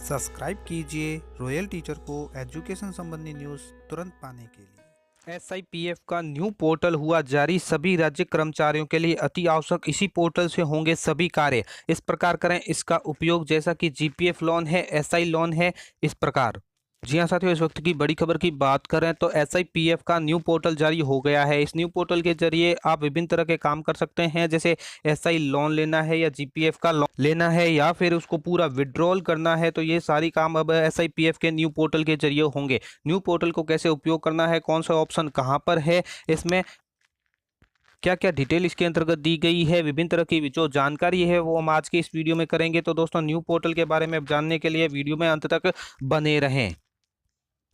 Subscribe कीजिए royal teacher को education संबंधी न्यूज़ तुरंत पाने के लिए। एसआईपीएफ का न्यू पोर्टल हुआ जारी। सभी राज्य कर्मचारियों के लिए अति आवश्यक। इसी पोर्टल से होंगे सभी कार्य। इस प्रकार करें इसका उपयोग, जैसा कि जीपीएफ लोन है, एसआई लोन है, इस प्रकार। जी हाँ साथियों, इस वक्त की बड़ी खबर की बात करें तो एसआईपीएफ का न्यू पोर्टल जारी हो गया है। इस न्यू पोर्टल के जरिए आप विभिन्न तरह के काम कर सकते हैं, जैसे एसआई लोन लेना है या जीपीएफ का लोन लेना है या फिर उसको पूरा विड्रॉल करना है, तो ये सारी काम अब एसआईपीएफ के न्यू पोर्टल के जरिए होंगे। न्यू पोर्टल को कैसे उपयोग करना है, कौन सा ऑप्शन कहाँ पर है, इसमें क्या क्या डिटेल इसके अंतर्गत दी गई है, विभिन्न तरह की जो जानकारी है वो हम आज के इस वीडियो में करेंगे। तो दोस्तों, न्यू पोर्टल के बारे में जानने के लिए वीडियो में अंत तक बने रहें।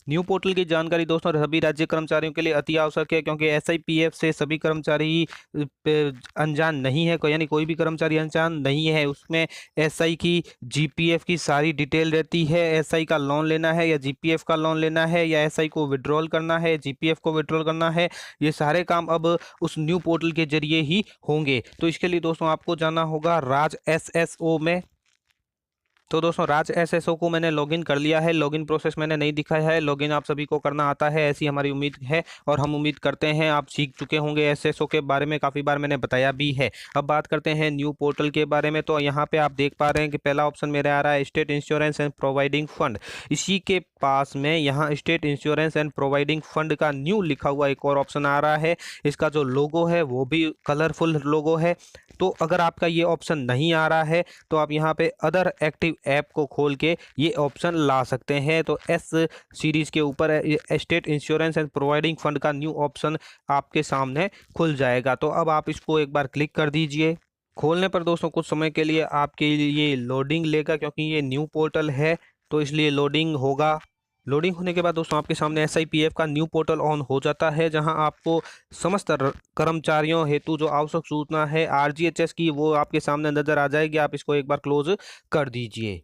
न्यू पोर्टल की जानकारी दोस्तों सभी राज्य कर्मचारियों के लिए अति आवश्यक है, क्योंकि एसआईपीएफ से सभी कर्मचारी अनजान नहीं है, यानी कोई भी कर्मचारी अनजान नहीं है। उसमें एसआई की, जीपीएफ की सारी डिटेल रहती है। एसआई का लोन लेना है या जीपीएफ का लोन लेना है या एसआई को विड्रॉल करना है, जीपीएफ को विड्रॉल करना है, ये सारे काम अब उस न्यू पोर्टल के जरिए ही होंगे। तो इसके लिए दोस्तों आपको जाना होगा राज एसएसओ में। तो दोस्तों, राज एसएसओ को मैंने लॉगिन कर लिया है। लॉगिन प्रोसेस मैंने नहीं दिखाया है, लॉगिन आप सभी को करना आता है, ऐसी हमारी उम्मीद है और हम उम्मीद करते हैं आप सीख चुके होंगे। एसएसओ के बारे में काफ़ी बार मैंने बताया भी है। अब बात करते हैं न्यू पोर्टल के बारे में। तो यहाँ पे आप देख पा रहे हैं कि पहला ऑप्शन मेरे आ रहा है state insurance and providing fund. इसी के पास में यहाँ state insurance and providing fund का न्यू लिखा हुआ एक और ऑप्शन आ रहा है। इसका जो लोगो है वो भी कलरफुल लोगो है। तो अगर आपका ये ऑप्शन नहीं आ रहा है तो आप यहाँ पे अदर एक्टिव ऐप को खोल के ये ऑप्शन ला सकते हैं। तो एस सीरीज के ऊपर state insurance and providing fund का न्यू ऑप्शन आपके सामने खुल जाएगा। तो अब आप इसको एक बार क्लिक कर दीजिए। खोलने पर दोस्तों कुछ समय के लिए आपके लिए लोडिंग लेगा, क्योंकि ये न्यू पोर्टल है तो इसलिए लोडिंग होगा। लोडिंग होने के बाद दोस्तों आपके सामने एसआईपीएफ का न्यू पोर्टल ऑन हो जाता है, जहां आपको समस्त कर्मचारियों हेतु जो आवश्यक सूचना है आरजीएचएस की वो आपके सामने नजर आ जाएगी। आप इसको एक बार क्लोज कर दीजिए।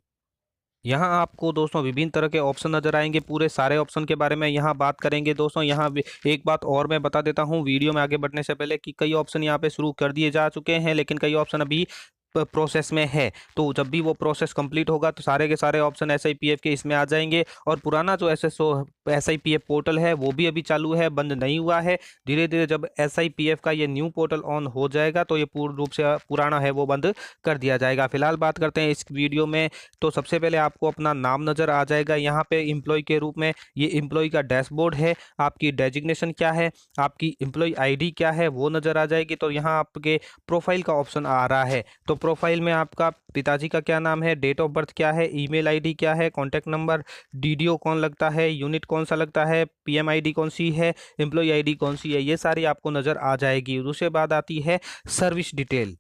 यहाँ आपको दोस्तों विभिन्न तरह के ऑप्शन नजर आएंगे। पूरे सारे ऑप्शन के बारे में यहाँ बात करेंगे दोस्तों। यहाँ एक बात और मैं बता देता हूँ वीडियो में आगे बढ़ने से पहले कि कई ऑप्शन यहाँ पे शुरू कर दिए जा चुके हैं, लेकिन कई ऑप्शन अभी प्रोसेस में है। तो जब भी वो प्रोसेस कंप्लीट होगा तो सारे के सारे ऑप्शन एसआईपीएफ के इसमें आ जाएंगे। और पुराना जो एसआईपीएफ पोर्टल है वो भी अभी चालू है, बंद नहीं हुआ है। धीरे धीरे जब एसआईपीएफ का ये न्यू पोर्टल ऑन हो जाएगा तो ये पूर्ण रूप से पुराना है वो बंद कर दिया जाएगा। फिलहाल बात करते हैं इस वीडियो में। तो सबसे पहले आपको अपना नाम नजर आ जाएगा यहाँ पे एम्प्लॉय के रूप में। ये एम्प्लॉय का डैशबोर्ड है। आपकी डेजिग्नेशन क्या है, आपकी एम्प्लॉय आईडी क्या है वो नजर आ जाएगी। तो यहाँ आपके प्रोफाइल का ऑप्शन आ रहा है। तो प्रोफाइल में आपका पिताजी का क्या नाम है, डेट ऑफ बर्थ क्या है, ईमेल आईडी क्या है, कॉन्टैक्ट नंबर, डीडीओ कौन लगता है, यूनिट कौन सा लगता है, पीएम आईडी कौन सी है, एम्प्लॉय आईडी कौन सी है, ये सारी आपको नज़र आ जाएगी। उसके बाद आती है सर्विस डिटेल।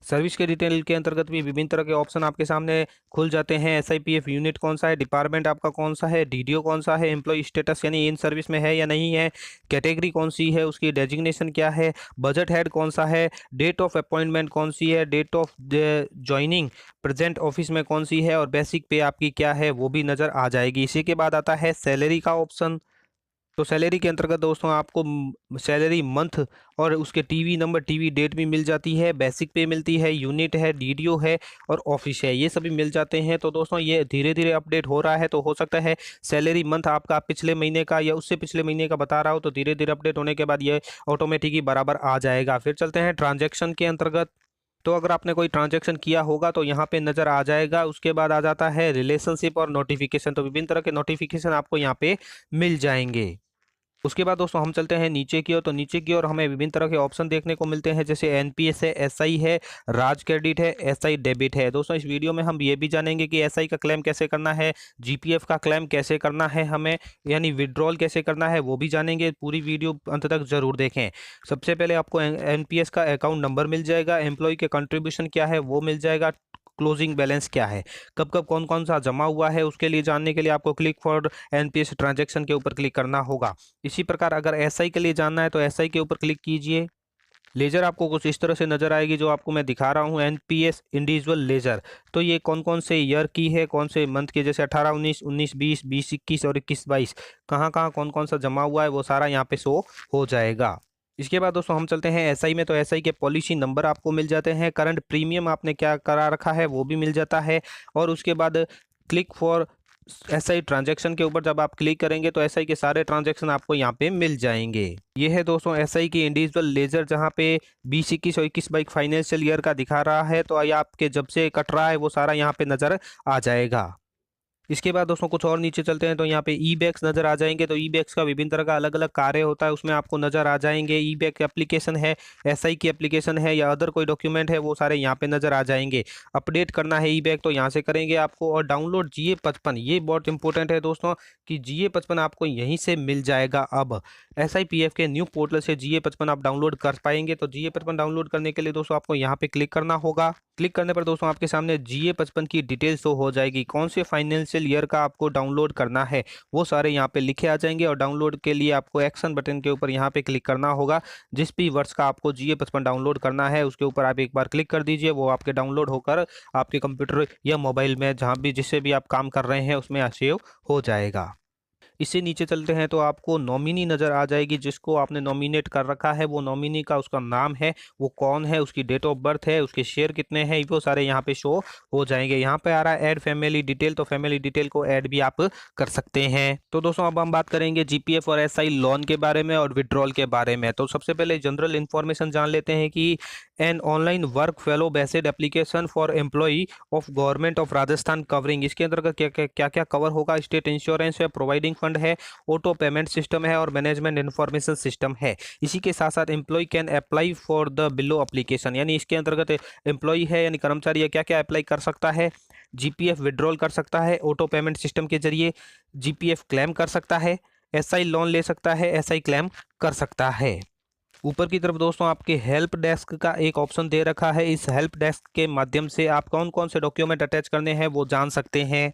सर्विस के डिटेल के अंतर्गत भी विभिन्न तरह के ऑप्शन आपके सामने खुल जाते हैं। एसआईपीएफ यूनिट कौन सा है, डिपार्टमेंट आपका कौन सा है, डीडीओ कौन सा है, एम्प्लॉय स्टेटस यानी इन सर्विस में है या नहीं है, कैटेगरी कौन सी है, उसकी डेजिग्नेशन क्या है, बजट हेड कौन सा है, डेट ऑफ अपॉइंटमेंट कौन सी है, date of joining present office में कौन सी है और बेसिक पे आपकी क्या है वो भी नज़र आ जाएगी। इसी के बाद आता है सैलरी का ऑप्शन। तो सैलरी के अंतर्गत दोस्तों आपको सैलरी मंथ और उसके टीवी नंबर, टीवी डेट भी मिल जाती है, बेसिक पे मिलती है, यूनिट है, डीडीओ है और ऑफिस है, ये सभी मिल जाते हैं। तो दोस्तों ये धीरे धीरे अपडेट हो रहा है। तो हो सकता है सैलरी मंथ आपका पिछले महीने का या उससे पिछले महीने का बता रहा हो, तो धीरे धीरे अपडेट होने के बाद ये ऑटोमेटिक ही बराबर आ जाएगा। फिर चलते हैं ट्रांजेक्शन के अंतर्गत। तो अगर आपने कोई ट्रांजैक्शन किया होगा तो यहाँ पे नज़र आ जाएगा। उसके बाद आ जाता है रिलेशनशिप और नोटिफिकेशन। तो विभिन्न तरह के नोटिफिकेशन आपको यहाँ पे मिल जाएंगे। उसके बाद दोस्तों हम चलते हैं नीचे की ओर। तो नीचे की ओर हमें विभिन्न तरह के ऑप्शन देखने को मिलते हैं, जैसे एनपीएस है, एसआई है, राज क्रेडिट है, एसआई डेबिट है। दोस्तों इस वीडियो में हम ये भी जानेंगे कि एसआई का क्लेम कैसे करना है, जीपीएफ का क्लेम कैसे करना है, हमें यानी विड्रॉल कैसे करना है वो भी जानेंगे। पूरी वीडियो अंत तक जरूर देखें। सबसे पहले आपको एनपीएस का अकाउंट नंबर मिल जाएगा, एम्प्लॉय के कंट्रीब्यूशन क्या है वो मिल जाएगा, क्लोजिंग बैलेंस क्या है, कब कब कौन कौन सा जमा हुआ है, उसके लिए जानने के लिए आपको क्लिक फॉर एनपीएस ट्रांजैक्शन के ऊपर क्लिक करना होगा। इसी प्रकार अगर एसआई के लिए जानना है तो एसआई के ऊपर क्लिक कीजिए। लेजर आपको कुछ इस तरह से नजर आएगी जो आपको मैं दिखा रहा हूँ, एनपीएस इंडिविजुअल लेजर। तो ये कौन कौन से ईयर की है, कौन से मंथ की, जैसे 18 19 19 20 20 21 और 21 22 कहाँ कहाँ कौन कौन सा जमा हुआ है वो सारा यहाँ पे शो हो जाएगा। इसके बाद दोस्तों हम चलते हैं एसआई में। तो एसआई के पॉलिसी नंबर आपको मिल जाते हैं, करंट प्रीमियम आपने क्या करा रखा है वो भी मिल जाता है, और उसके बाद क्लिक फॉर एसआई ट्रांजैक्शन के ऊपर जब आप क्लिक करेंगे तो एसआई के सारे ट्रांजैक्शन आपको यहाँ पे मिल जाएंगे। ये है दोस्तों एसआई की इंडिविजुअल लेजर, जहाँ पे 20, 21 और 21 बाइक फाइनेंशियल ईयर का दिखा रहा है। तो ये आपके जब से कट रहा है वो सारा यहाँ पे नजर आ जाएगा। इसके बाद दोस्तों कुछ और नीचे चलते हैं तो यहाँ पे ई बैग्स नजर आ जाएंगे। तो ई बैग्स का विभिन्न तरह का अलग अलग कार्य होता है, उसमें आपको नजर आ जाएंगे। ई बैग एप्लीकेशन है, एसआई की एप्लीकेशन है, या अदर कोई डॉक्यूमेंट है, वो सारे यहाँ पे नजर आ जाएंगे। अपडेट करना है ई बैग तो यहाँ से करेंगे आपको। और डाउनलोड GA55, ये बहुत इंपॉर्टेंट है दोस्तों कि GA55 आपको यहीं से मिल जाएगा। अब SIPF के न्यू पोर्टल से GA55 आप डाउनलोड कर पाएंगे। तो GA55 डाउनलोड करने के लिए दोस्तों आपको यहाँ पे क्लिक करना होगा। क्लिक करने पर दोस्तों आपके सामने GA55 की डिटेल शो हो जाएगी। कौन से फाइनेंशियल ईयर का आपको डाउनलोड करना है वो सारे यहाँ पे लिखे आ जाएंगे। और डाउनलोड के लिए आपको एक्शन बटन के ऊपर यहाँ पे क्लिक करना होगा। जिस भी वर्ष का आपको GA55 डाउनलोड करना है उसके ऊपर आप एक बार क्लिक कर दीजिए, वो आपके डाउनलोड होकर आपके कंप्यूटर या मोबाइल में जहाँ भी जिससे भी आप काम कर रहे हैं उसमें सेव हो जाएगा। इससे नीचे चलते हैं तो आपको नॉमिनी नज़र आ जाएगी, जिसको आपने नॉमिनेट कर रखा है। वो नॉमिनी का उसका नाम है, वो कौन है, उसकी डेट ऑफ बर्थ है, उसके शेयर कितने हैं, वो सारे यहाँ पे शो हो जाएंगे। यहाँ पे आ रहा है ऐड फैमिली डिटेल, तो फैमिली डिटेल को ऐड भी आप कर सकते हैं। तो दोस्तों अब हम बात करेंगे GPF और SI लोन के बारे में और विड्रॉल के बारे में। तो सबसे पहले जनरल इन्फॉर्मेशन जान लेते हैं कि an online work fellow based application for employee of government of Rajasthan covering. इसके अंतर्गत क्या क्या कवर होगा? स्टेट इंश्योरेंस है, प्रोवाइडिंग फंड है, ऑटो पेमेंट सिस्टम है और मैनेजमेंट इन्फॉर्मेशन सिस्टम है। इसी के साथ साथ employ can apply for the below application, यानी इसके अंतर्गत एम्प्लॉय है यानी कर्मचारी है क्या क्या अप्लाई कर सकता है? GPF विड्रॉल कर सकता है ऑटो पेमेंट सिस्टम के जरिए, GPF क्लेम कर सकता है, SI लोन ले सकता है, SI क्लेम कर सकता है। ऊपर की तरफ दोस्तों आपके हेल्प डेस्क का एक ऑप्शन दे रखा है। इस हेल्प डेस्क के माध्यम से आप कौन कौन से डॉक्यूमेंट अटैच करने हैं वो जान सकते हैं।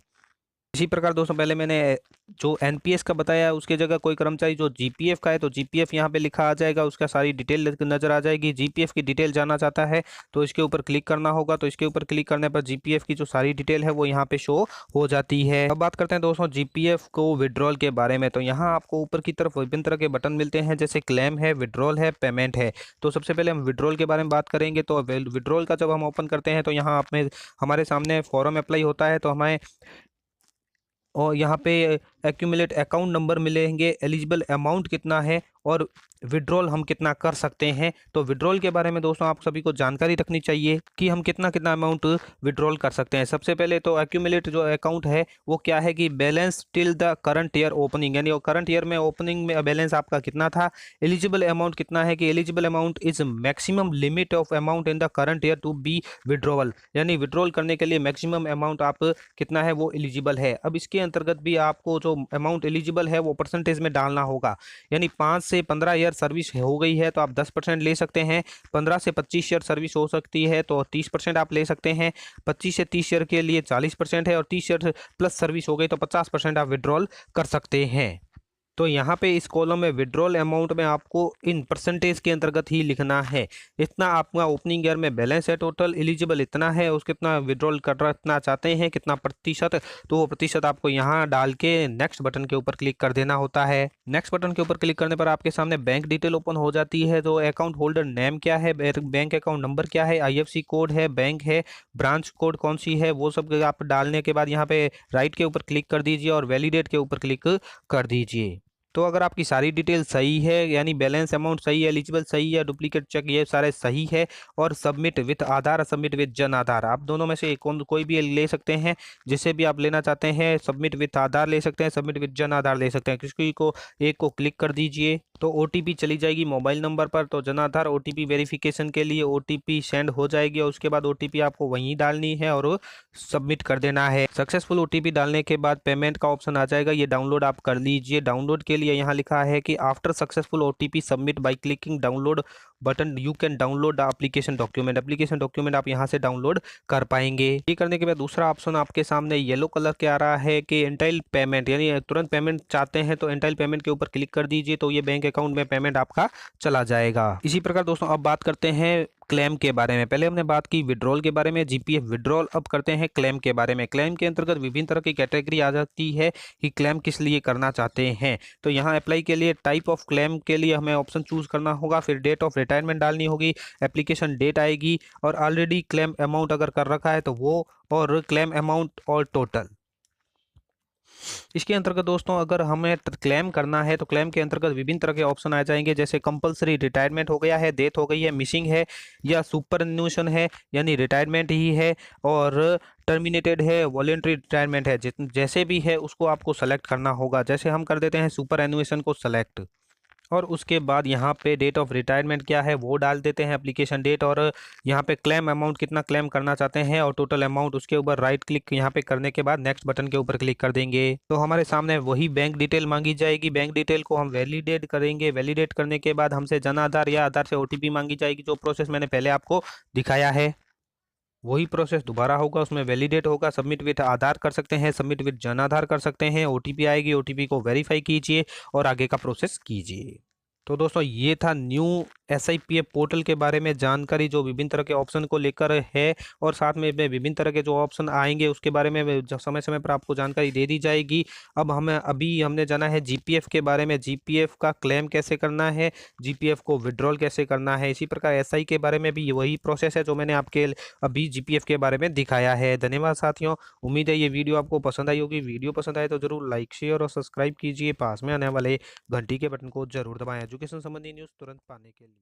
इसी प्रकार दोस्तों पहले मैंने जो NPS का बताया उसके जगह कोई कर्मचारी जो GPF का है तो GPF यहाँ पे लिखा आ जाएगा, उसका सारी डिटेल नजर आ जाएगी। GPF की डिटेल जानना चाहता है तो इसके ऊपर क्लिक करना होगा। तो इसके ऊपर क्लिक करने पर GPF की जो सारी डिटेल है वो यहाँ पे शो हो जाती है। अब बात करते हैं दोस्तों GPF को विड्रॉल के बारे में। तो यहाँ आपको ऊपर की तरफ विभिन्न तरह के बटन मिलते हैं, जैसे क्लेम है, विड्रॉल है, पेमेंट है। तो सबसे पहले हम विड्रॉल के बारे में बात करेंगे। तो विड्रॉल का जब हम ओपन करते हैं तो यहाँ हमारे सामने फॉर्म अप्लाई होता है। तो हमें और यहाँ पे एक्यूमुलेट अकाउंट नंबर मिलेंगे, एलिजिबल अमाउंट कितना है और विड्रॉल हम कितना कर सकते हैं। तो विड्रॉल के बारे में दोस्तों आप सभी को जानकारी रखनी चाहिए कि हम कितना कितना अमाउंट विड्रॉल कर सकते हैं। सबसे पहले तो एक्यूमुलेट जो अकाउंट है वो क्या है कि balance till the current year opening, यानी करंट ईयर में ओपनिंग में बैलेंस आपका कितना था। एलिजिबल अमाउंट कितना है कि eligible amount is maximum limit of amount in the current year to be withdrawal, यानी विड्रॉल करने के लिए मैक्सिमम अमाउंट आप कितना है वो एलिजिबल है। अब इसके अंतर्गत भी आपको जो अमाउंट एलिजिबल है वो परसेंटेज में डालना होगा, यानी 5 से 15 ईयर सर्विस हो गई है तो आप 10% ले सकते हैं। 15 से 25 ईयर सर्विस हो सकती है तो 30% आप ले सकते हैं। 25 से 30 ईयर के लिए 40% है और 30 ईयर प्लस सर्विस हो गई तो 50% आप विड्रॉल कर सकते हैं। तो यहाँ पे इस कॉलम में विड्रॉल अमाउंट में आपको इन परसेंटेज के अंतर्गत ही लिखना है। इतना आपका ओपनिंग ईयर में बैलेंस है, टोटल एलिजिबल इतना है, उस कितना विड्रॉल करना चाहते हैं कितना प्रतिशत, तो वो प्रतिशत आपको यहाँ डाल के नेक्स्ट बटन के ऊपर क्लिक कर देना होता है। नेक्स्ट बटन के ऊपर क्लिक करने पर आपके सामने बैंक डिटेल ओपन हो जाती है। तो अकाउंट होल्डर नेम क्या है, बैंक अकाउंट नंबर क्या है, IFSC कोड है, बैंक है, ब्रांच कोड कौन सी है, वो सब आप डालने के बाद यहाँ पे राइट के ऊपर क्लिक कर दीजिए और वैलिडेट के ऊपर क्लिक कर दीजिए। तो अगर आपकी सारी डिटेल सही है, यानी बैलेंस अमाउंट सही है, एलिजिबल सही है, डुप्लीकेट चेक ये सारे सही है, और submit with Aadhaar, submit with Jan Aadhaar, आप दोनों में से कोई भी ले सकते हैं, जिसे भी आप लेना चाहते हैं। सबमिट विथ आधार ले सकते हैं, सबमिट विथ जन आधार ले सकते हैं, किसी को एक को क्लिक कर दीजिए तो OTP चली जाएगी मोबाइल नंबर पर। तो जन आधार OTP वेरिफिकेशन के लिए OTP सेंड हो जाएगी और उसके बाद OTP आपको वहीं डालनी है और सबमिट कर देना है। सक्सेसफुल OTP डालने के बाद पेमेंट का ऑप्शन आ जाएगा, ये डाउनलोड आप कर लीजिए। डाउनलोड के लिए यहाँ लिखा है कि after successful OTP submit by clicking download button you can download the application document. Application document आप यहाँ से डाउनलोड कर पाएंगे। ये करने के बाद दूसरा ऑप्शन आपके सामने येलो कलर के आ रहा है कि एंटाइल पेमेंट, यानी तुरंत पेमेंट चाहते हैं तो एंटाइल पेमेंट के ऊपर क्लिक कर दीजिए, तो ये बैंक अकाउंट में पेमेंट आपका चला जाएगा। इसी प्रकार दोस्तों अब बात करते हैं क्लेम के बारे में। पहले हमने बात की विड्रॉल के बारे में, जीपीएफ विड्रॉल। अब करते हैं क्लेम के बारे में। क्लेम के अंतर्गत विभिन्न तरह की कैटेगरी आ जाती है कि क्लेम किस लिए करना चाहते हैं। तो यहाँ अप्लाई के लिए टाइप ऑफ क्लेम के लिए हमें ऑप्शन चूज करना होगा, फिर डेट ऑफ रिटायरमेंट डालनी होगी, एप्लीकेशन डेट आएगी, और ऑलरेडी क्लेम अमाउंट अगर कर रखा है तो वो, और क्लेम अमाउंट और टोटल। इसके अंतर्गत दोस्तों अगर हमें क्लेम करना है तो क्लेम के अंतर्गत विभिन्न तरह के ऑप्शन आ जाएंगे, जैसे कंपलसरी रिटायरमेंट हो गया है, डेथ हो गई है, मिसिंग है, या सुपरन्यूशन है यानी रिटायरमेंट ही है, और टर्मिनेटेड है, वॉलेंट्री रिटायरमेंट है। जैसे भी है उसको आपको सेलेक्ट करना होगा। जैसे हम कर देते हैं सुपर एनुएशन को सेलेक्ट, और उसके बाद यहाँ पे डेट ऑफ रिटायरमेंट क्या है वो डाल देते हैं, एप्लीकेशन डेट, और यहाँ पे क्लेम अमाउंट कितना क्लेम करना चाहते हैं और टोटल अमाउंट। उसके ऊपर राइट क्लिक यहाँ पे करने के बाद नेक्स्ट बटन के ऊपर क्लिक कर देंगे तो हमारे सामने वही बैंक डिटेल मांगी जाएगी। बैंक डिटेल को हम वैलिडेट करेंगे। वैलिडेट करने के बाद हमसे जन आधार या आधार से ओटीपी मांगी जाएगी, जो प्रोसेस मैंने पहले आपको दिखाया है वही प्रोसेस दोबारा होगा। उसमें वैलिडेट होगा, सबमिट विथ आधार कर सकते हैं, सबमिट विथ जन आधार कर सकते हैं, ओटीपी आएगी, ओटीपी को वेरीफाई कीजिए और आगे का प्रोसेस कीजिए। तो दोस्तों ये था न्यू एसआईपीएफ पोर्टल के बारे में जानकारी, जो विभिन्न तरह के ऑप्शन को लेकर है, और साथ में विभिन्न तरह के जो ऑप्शन आएंगे उसके बारे में समय समय पर आपको जानकारी दे दी जाएगी। अब हमने जाना है जीपीएफ के बारे में, जीपीएफ का क्लेम कैसे करना है, जीपीएफ को विड्रॉल कैसे करना है। इसी प्रकार एसआई के बारे में भी वही प्रोसेस है जो मैंने आपके अभी जीपीएफ के बारे में दिखाया है। धन्यवाद साथियों, उम्मीद है ये वीडियो आपको पसंद आई होगी। वीडियो पसंद आए तो जरूर लाइक, शेयर और सब्सक्राइब कीजिए। पास में आने वाले घंटी के बटन को जरूर दबाएं एजुकेशन संबंधी न्यूज़ तुरंत पाने के लिए।